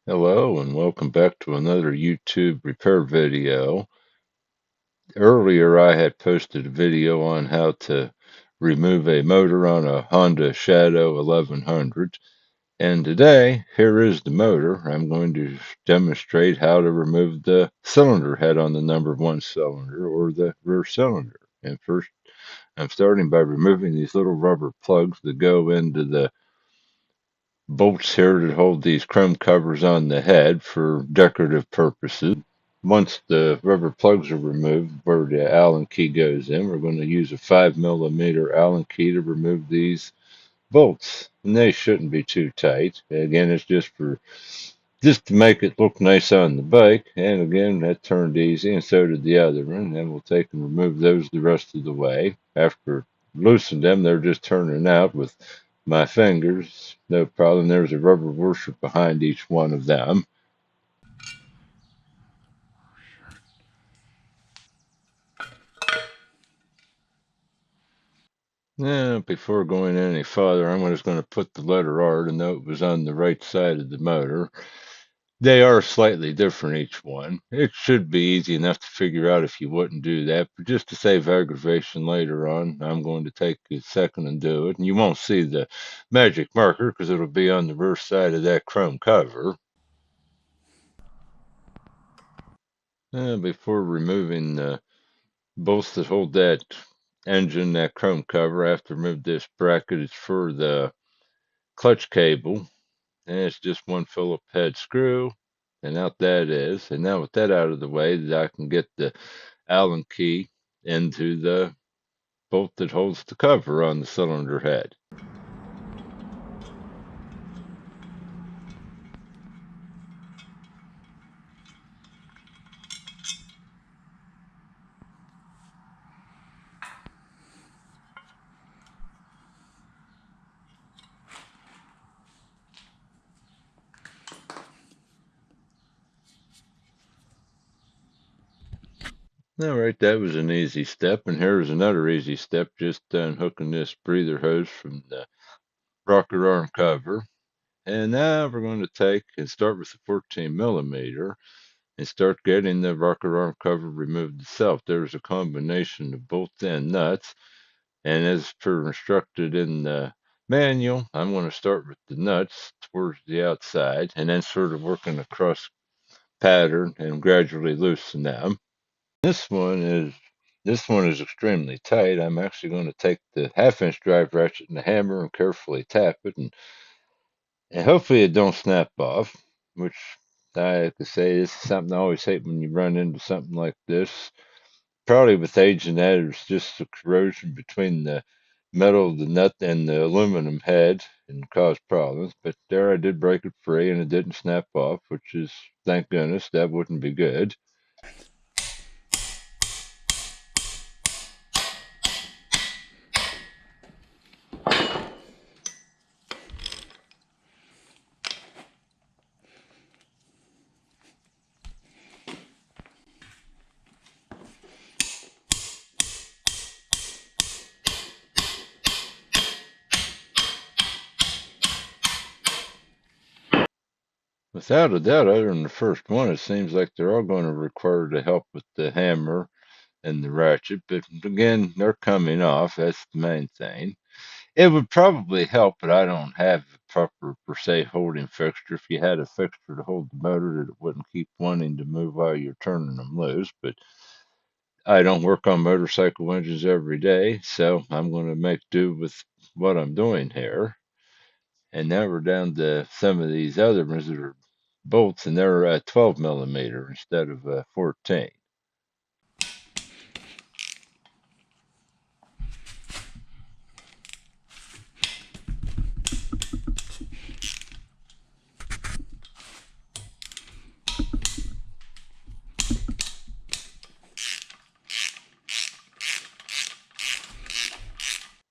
Hello and welcome back to another YouTube repair video. Earlier I had posted a video on how to remove a motor on a Honda Shadow 1100, and today here is the motor. I'm going to demonstrate how to remove the cylinder head on the number one cylinder or the rear cylinder. And first I'm starting by removing these little rubber plugs that go into the bolts here that hold these chrome covers on the head for decorative purposes. Once the rubber plugs are removed where the Allen key goes in, we're going to use a 5 millimeter Allen key to remove these bolts. And they shouldn't be too tight. Again, it's just to make it look nice on the bike. And again, that turned easy, and so did the other one. And we'll take and remove those the rest of the way. After loosening them, they're just turning out with my fingers. No problem. There's a rubber washer behind each one of them. Now, before going any farther, I'm just going to put the letter R to know it was on the right side of the motor. They are slightly different, each one. It should be easy enough to figure out if you wouldn't do that, but just to save aggravation later on, I'm going to take a second and do it. And you won't see the magic marker because it'll be on the rear side of that chrome cover. Before removing the bolts that hold that engine, that chrome cover, I have to remove this bracket. It's for the clutch cable. And it's just one Phillips head screw, and out that is. And now with that out of the way, that I can get the Allen key into the bolt that holds the cover on the cylinder head. All right, that was an easy step, and here's another easy step, just unhooking this breather hose from the rocker arm cover. And now we're going to take and start with the 14 millimeter and start getting the rocker arm cover removed itself. There's a combination of bolt and nuts. And as per instructed in the manual, I'm going to start with the nuts towards the outside and then sort of working across pattern and gradually loosen them. This one is this one is extremely tight. I'm actually going to take the half-inch drive ratchet and the hammer and carefully tap it, and hopefully it don't snap off, which I have to say this is something I always hate when you run into something like this. Probably with age and that, there's just a corrosion between the metal of the nut and the aluminum head and caused problems. But there I did break it free and it didn't snap off, which is, thank goodness, that wouldn't be good. Without a doubt, other than the first one, it seems like they're all going to require the help with the hammer and the ratchet. But again, they're coming off. That's the main thing. It would probably help, but I don't have the proper per se holding fixture. If you had a fixture to hold the motor, that it wouldn't keep wanting to move while you're turning them loose. But I don't work on motorcycle engines every day, so I'm going to make do with what I'm doing here. And now we're down to some of these other ones that are bolts, and they're 12 millimeter instead of 14.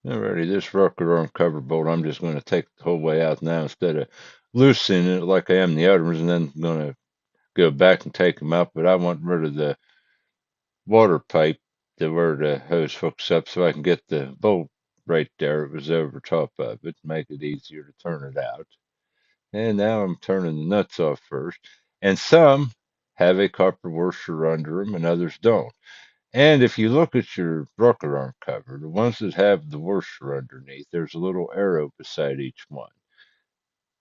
Alrighty, this rocker arm cover bolt, I'm just going to take the whole way out now instead of loosening it like I am the other ones, and then I'm going to go back and take them out. But I want rid of the water pipe to where the hose hooks up so I can get the bolt right there. It was over top of it, make it easier to turn it out. And now I'm turning the nuts off first. And some have a copper washer under them and others don't. And if you look at your rocker arm cover, the ones that have the washer underneath, there's a little arrow beside each one.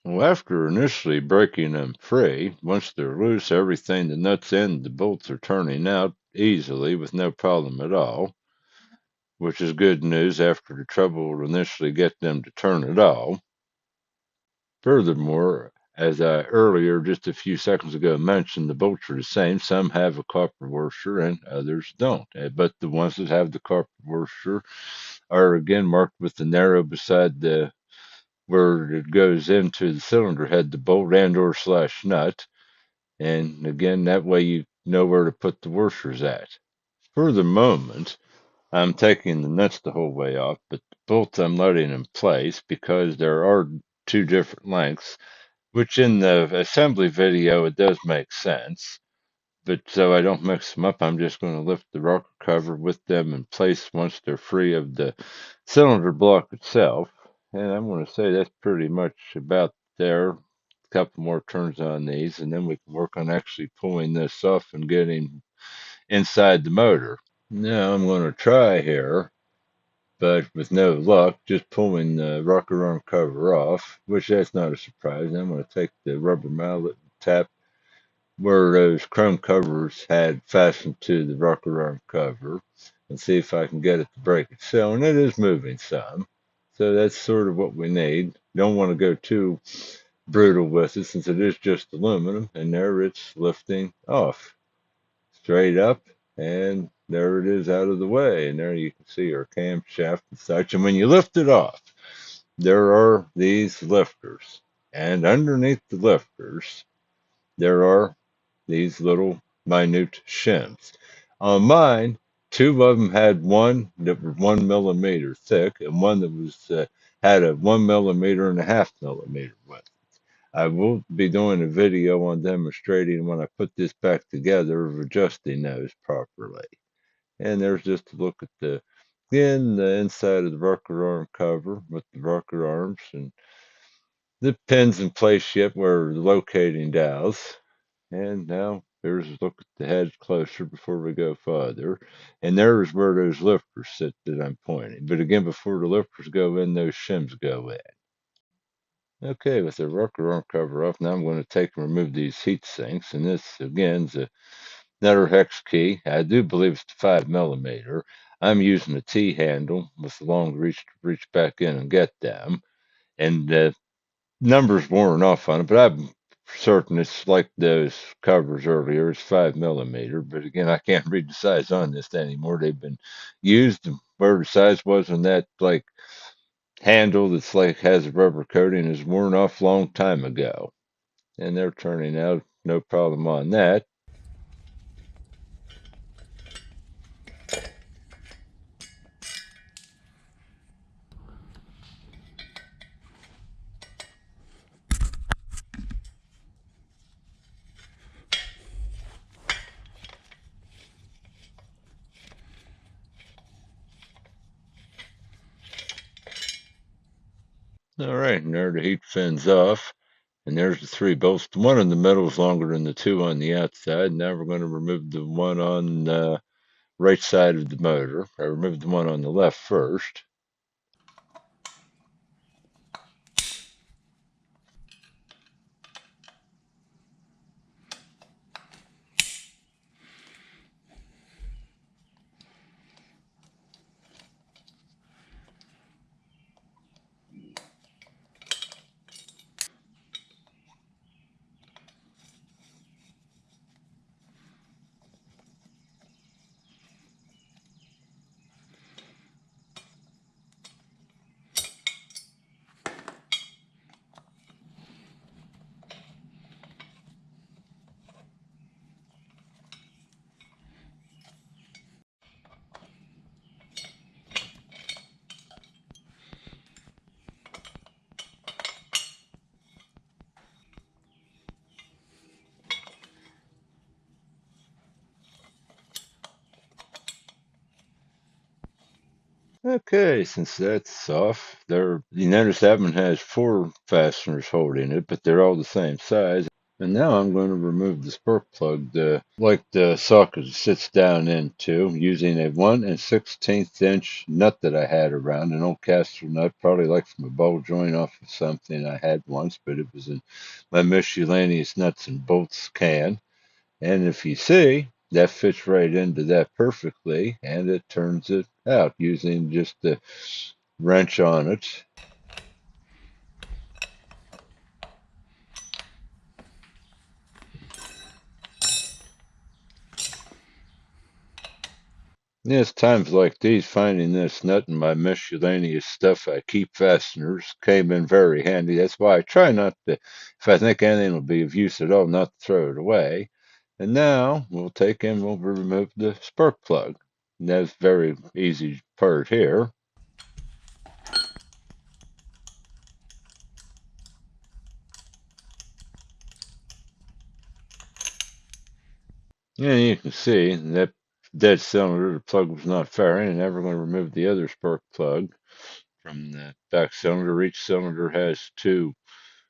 Well, after initially breaking them free, once they're loose, everything, the nuts and the bolts are turning out easily with no problem at all, which is good news after the trouble to initially get them to turn at all. Furthermore, as I earlier, just a few seconds ago, mentioned, the bolts are the same. Some have a copper washer and others don't. But the ones that have the copper washer are again marked with the narrow beside the where it goes into the cylinder head, the bolt and or slash nut. And again, that way you know where to put the washers at. For the moment, I'm taking the nuts the whole way off, but the bolts I'm letting in place because there are two different lengths, which in the assembly video it does make sense. But so I don't mix them up, I'm just going to lift the rocker cover with them in place once they're free of the cylinder block itself. And I'm going to say that's pretty much about there. A couple more turns on these, and then we can work on actually pulling this off and getting inside the motor. Now I'm going to try here, but with no luck, just pulling the rocker arm cover off, which that's not a surprise. I'm going to take the rubber mallet and tap where those chrome covers had fastened to the rocker arm cover and see if I can get it to break itself. And it is moving some. So that's sort of what we need. Don't want to go too brutal with it since it is just aluminum. And there it's lifting off straight up. And there it is out of the way. And there you can see our camshaft and such. And when you lift it off, there are these lifters. And underneath the lifters, there are these little minute shims. On mine, two of them had one that was 1 millimeter thick and one that was had a 1.5 millimeter width. I will be doing a video on demonstrating when I put this back together of adjusting those properly. And there's just a look at the inside of the rocker arm cover with the rocker arms and the pins in place yet where the locating dowels. And now here's a look at the head closer before we go further. And there's where those lifters sit that I'm pointing. But again, before the lifters go in, those shims go in. Okay, with the rocker arm cover off, now I'm going to take and remove these heat sinks. And this, again, is another hex key. I do believe it's 5 millimeter. I'm using a T handle with a long reach to reach back in and get them. And numbers worn off on it, but I'm certain it's like those covers earlier. It's 5 millimeter, but again, I can't read the size on this anymore. They've been used, and where the size was on that like handle that's like has a rubber coating is worn off long time ago, and they're turning out no problem on that. All right, and there the heat fins off. And there's the three bolts. The one in the middle is longer than the two on the outside. Now we're going to remove the one on right side of the motor. I removed the one on the left first. Okay, since that's off, there you notice that one has four fasteners holding it, but they're all the same size. And now I'm going to remove the spark plug, like the socket sits down into, using a 1 16th inch nut that I had around, an old caster nut, probably like from a ball joint off of something I had once, but it was in my miscellaneous nuts and bolts can. And if you see, that fits right into that perfectly, and it turns it out using just the wrench on it. Yes, times like these, finding this nut in my miscellaneous stuff I keep fasteners came in very handy. That's why I try not to, if I think anything will be of use at all, not to throw it away. And now we'll remove the spark plug. And that's very easy part here. Yeah, you can see that dead cylinder, the plug was not firing, and now we're going to remove the other spark plug from the back cylinder. Each cylinder has two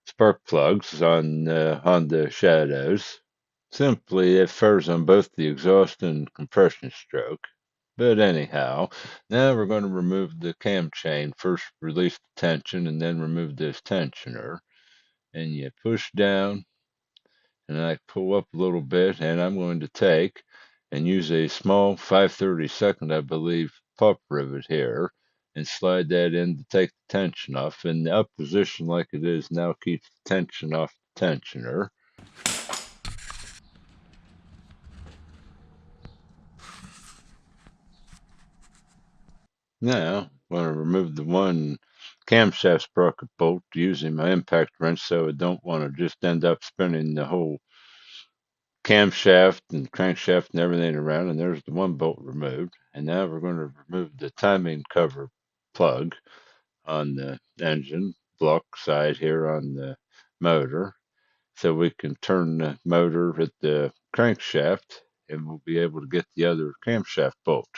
spark plugs on the shadows. Simply, it fires on both the exhaust and compression stroke. But anyhow, now we're going to remove the cam chain. First release the tension and then remove this tensioner. And you push down and I pull up a little bit, and I'm going to take and use a small 5/32, I believe, pop rivet here and slide that in to take the tension off. And the up position like it is now keeps the tension off the tensioner. Now, I'm going to remove the one camshaft sprocket bolt using my impact wrench, so I don't want to just end up spinning the whole camshaft and crankshaft and everything around. And there's the one bolt removed. And now we're going to remove the timing cover plug on the engine block side here on the motor, so we can turn the motor at the crankshaft and we'll be able to get the other camshaft bolt.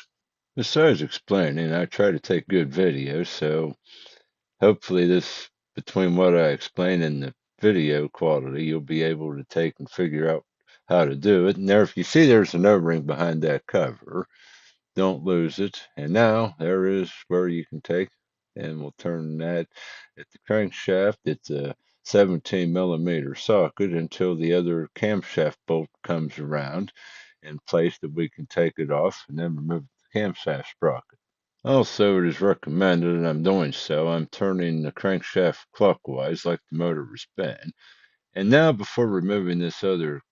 Besides explaining, I try to take good videos, so hopefully this, between what I explain and the video quality, you'll be able to take and figure out how to do it. And there, if you see there's an O-ring behind that cover, don't lose it. And now there is where you can take, and we'll turn that at the crankshaft. It's a 17 millimeter socket until the other camshaft bolt comes around in place that we can take it off and then remove the camshaft sprocket. Also, it is recommended, and I'm doing so, I'm turning the crankshaft clockwise like the motor was spin. And now, before removing this other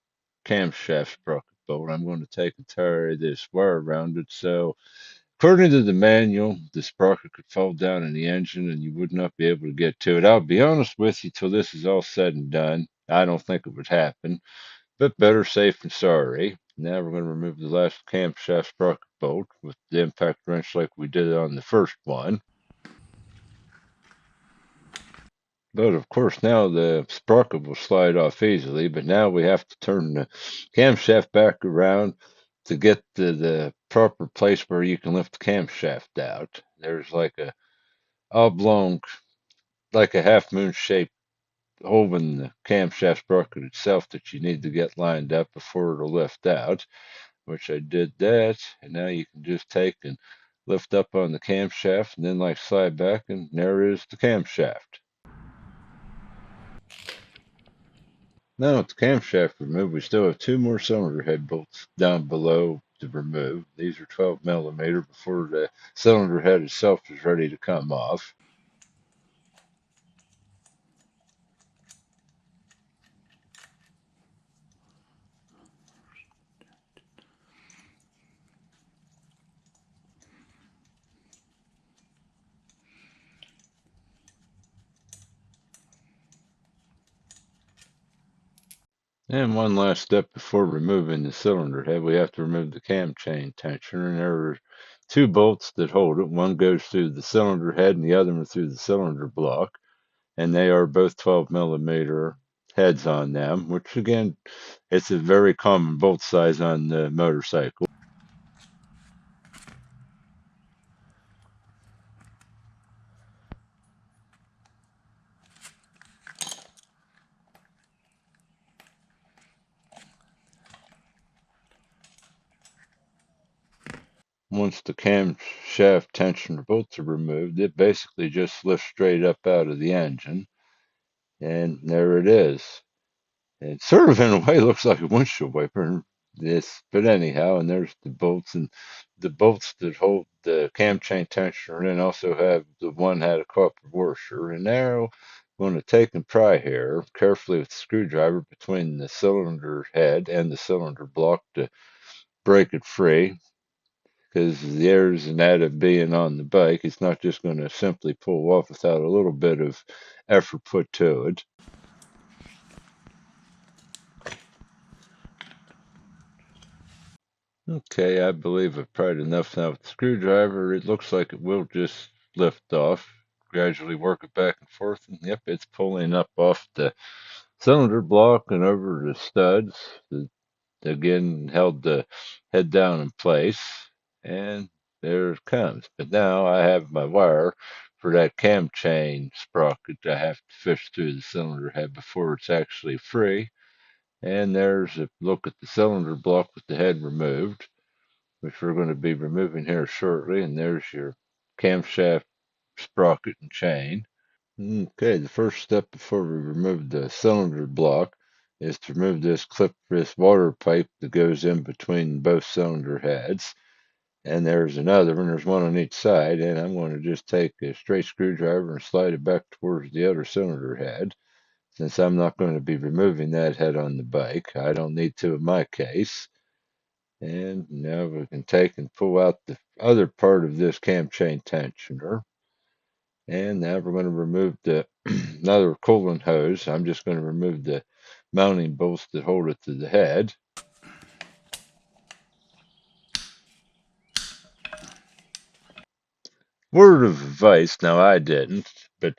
camshaft sprocket bolt, I'm going to take and tie this wire around it. So, according to the manual, the sprocket could fall down in the engine and you would not be able to get to it. I'll be honest with you, till this is all said and done, I don't think it would happen. But better safe than sorry. Now we're going to remove the last camshaft sprocket bolt with the impact wrench like we did on the first one. But of course now the sprocket will slide off easily, but now we have to turn the camshaft back around to get to the proper place where you can lift the camshaft out. There's like a oblong, like a half moon shape hole in the camshaft sprocket itself that you need to get lined up before it'll lift out, which I did that, and now you can just take and lift up on the camshaft and then like slide back, and there is the camshaft. Now with the camshaft removed, we still have two more cylinder head bolts down below to remove. These are 12 millimeter before the cylinder head itself is ready to come off. And one last step before removing the cylinder head, we have to remove the cam chain tensioner. And there are two bolts that hold it. One goes through the cylinder head and the other one through the cylinder block. And they are both 12 millimeter heads on them, which again, it's a very common bolt size on the motorcycle. once the camshaft tensioner bolts are removed, it basically just lifts straight up out of the engine, and there it is. It sort of, in a way, looks like a windshield wiper. But anyhow, and there's the bolts, and the bolts that hold the cam chain tensioner in also have the one had a copper washer. And now I'm going to take and pry here carefully with the screwdriver between the cylinder head and the cylinder block to break it free. Because there's an added being on the bike, it's not just going to simply pull off without a little bit of effort put to it. Okay, I believe I've pried enough now with the screwdriver. It looks like it will just lift off. Gradually work it back and forth, and yep, it's pulling up off the cylinder block and over the studs. Again, held the head down in place, and there it comes. But now I have my wire for that cam chain sprocket. I have to fish through the cylinder head before it's actually free. And there's a look at the cylinder block with the head removed, which we're going to be removing here shortly. And there's your camshaft sprocket and chain. Okay, the first step before we remove the cylinder block is to remove this water pipe that goes in between both cylinder heads. And there's another one, there's one on each side, and I'm going to just take a straight screwdriver and slide it back towards the other cylinder head. Since I'm not going to be removing that head on the bike, I don't need to in my case. And now we can take and pull out the other part of this cam chain tensioner. And now we're going to remove the another coolant hose. I'm just going to remove the mounting bolts that hold it to the head. Word of advice, now I didn't, but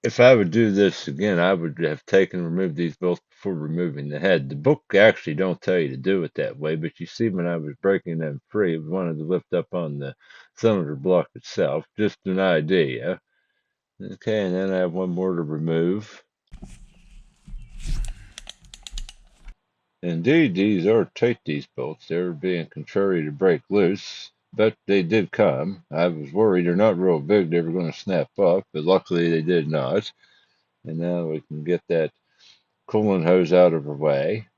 if I would do this again, I would have taken and removed these bolts before removing the head. The book actually don't tell you to do it that way, but you see when I was breaking them free, we wanted to lift up on the cylinder block itself. Just an idea. Okay, and then I have one more to remove. Indeed, these are tight, these bolts. They're being contrary to break loose, but they did come. I was worried they're not real big, they were going to snap off, but luckily they did not. And now we can get that coolant hose out of the way.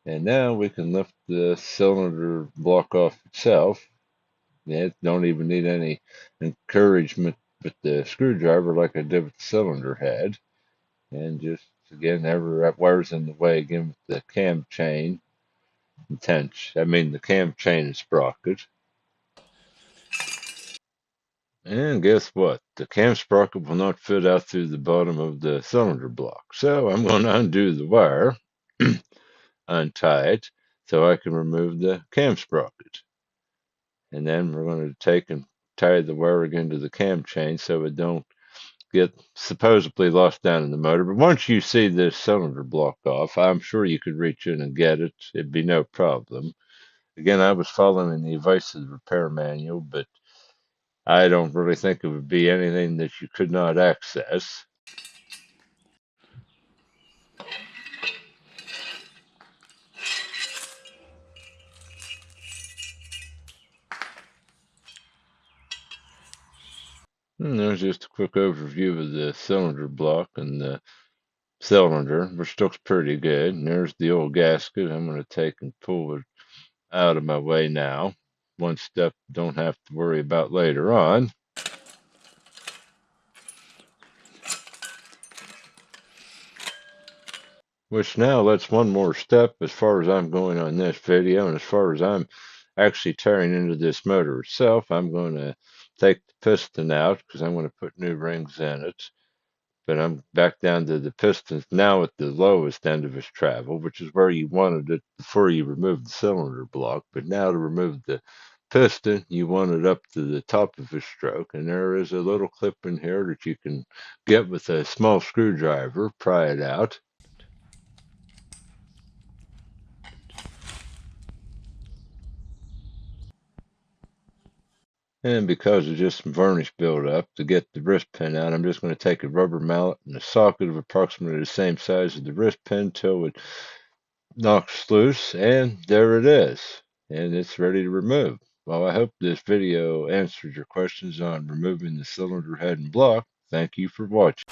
And now we can lift the cylinder block off itself. It don't even need any encouragement with the screwdriver like I did with the cylinder head. And just again, every wire's in the way again with the cam chain the cam chain and sprocket. And guess what? The cam sprocket will not fit out through the bottom of the cylinder block. So I'm going to undo the wire, untie it, so I can remove the cam sprocket. And then we're going to take and tie the wire again to the cam chain so it don't get supposedly lost down in the motor. But once you see this cylinder block off, I'm sure you could reach in and get it. It'd be no problem. Again, I was following the advice of the repair manual, but I don't really think it would be anything that you could not access. And there's just a quick overview of the cylinder block and the cylinder, which looks pretty good. And there's the old gasket. I'm going to take and pull it out of my way now. One step don't have to worry about later on. Which now lets one more step as far as I'm going on this video, and as far as I'm actually tearing into this motor itself, I'm going to take the piston out because I'm going to put new rings in it. But I'm back down to the pistons now at the lowest end of its travel, which is where you wanted it before you removed the cylinder block. But now to remove the piston, you want it up to the top of its stroke. And there is a little clip in here that you can get with a small screwdriver, pry it out. And because of just some varnish buildup, to get the wrist pin out, I'm just going to take a rubber mallet and a socket of approximately the same size as the wrist pin till it knocks loose, and there it is. And it's ready to remove. Well, I hope this video answered your questions on removing the cylinder head and block. Thank you for watching.